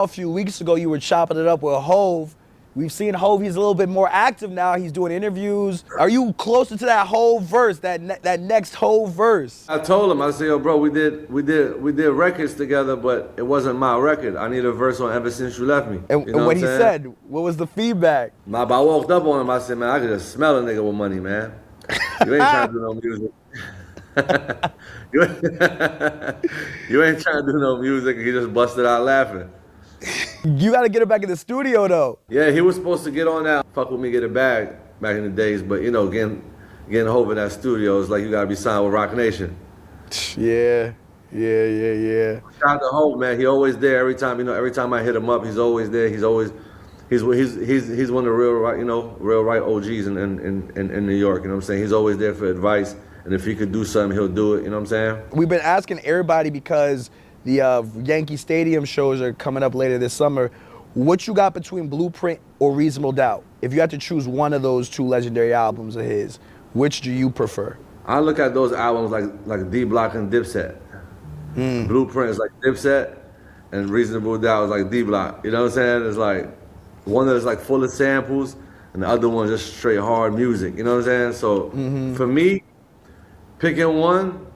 A few weeks ago, you were chopping it up with Hove. We've seen Hove, he's a little bit more active now. He's doing interviews. Are you closer to that Hove verse, that next Hove verse? I told him, I said, yo, bro, we did records together, but it wasn't my record. I need a verse on Ever Since You Left Me. And, you know and what he said, what was the feedback? I walked up on him, I said, man, I could just smell a nigga with money, man. You ain't trying to do no music. you ain't trying to do no music. He just busted out laughing. You got to get it back in the studio, though. Yeah, he was supposed to get on that Fuck With Me, Get It Bag back in the days, but you know, getting Hove in that studio is like you got to be signed with Rock Nation. Yeah. Shout out to Hove, man. He always there every time. You know, every time I hit him up, he's always there. He's one of the real right OGs in New York. You know what I'm saying? He's always there for advice, and if he could do something, he'll do it. You know what I'm saying? We've been asking everybody because the Yankee Stadium shows are coming up later this summer. What you got between Blueprint or Reasonable Doubt? If you had to choose one of those two legendary albums of his, which do you prefer? I look at those albums like D Block and Dipset. Blueprint is like Dipset, and Reasonable Doubt is like D Block. You know what I'm saying? It's like one that is like full of samples, and the other one just straight hard music. You know what I'm saying? So for me, picking one,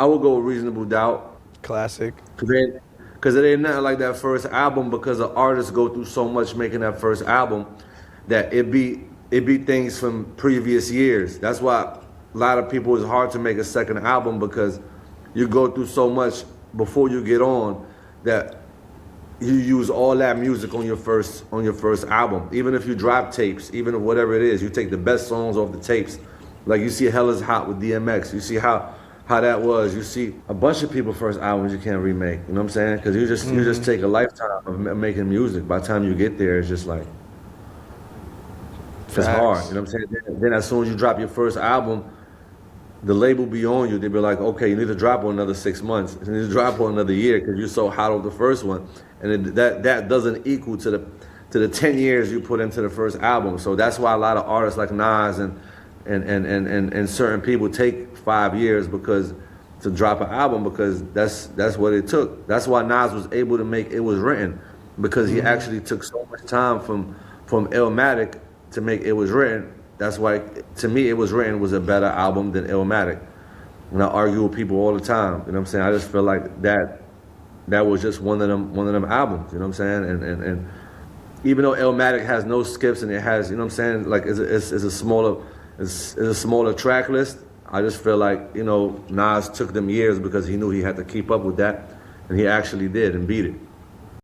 I would go with Reasonable Doubt. Classic. Because it ain't nothing like that first album, because the artists go through so much making that first album that it be things from previous years. That's why a lot of people, it's hard to make a second album, because you go through so much before you get on that you use all that music on your first album. Even if you drop tapes, even if whatever it is, you take the best songs off the tapes. Like you see Hell Is Hot with DMX. You see how that was. You see a bunch of people's first albums you can't remake. You know what I'm saying? Because you just take a lifetime of making music. By the time you get there, it's just like, it's hard. You know what I'm saying? Then as soon as you drop your first album, the label be on you. They be like, okay, you need to drop on another 6 months. You need to drop on another year because you're so hot on the first one, and that doesn't equal to the 10 years you put into the first album. So that's why a lot of artists like Nas and certain people take 5 years to drop an album, because that's what it took. That's why Nas was able to make It Was Written, because he actually took so much time from Illmatic to make It Was Written. That's why, to me, It Was Written was a better album than Illmatic. And I argue with people all the time. You know what I'm saying? I just feel like that was just one of them albums. You know what I'm saying? And even though Illmatic has no skips and it has, you know what I'm saying, like it's a smaller track list, I just feel like, you know, Nas took them years because he knew he had to keep up with that, and he actually did and beat it.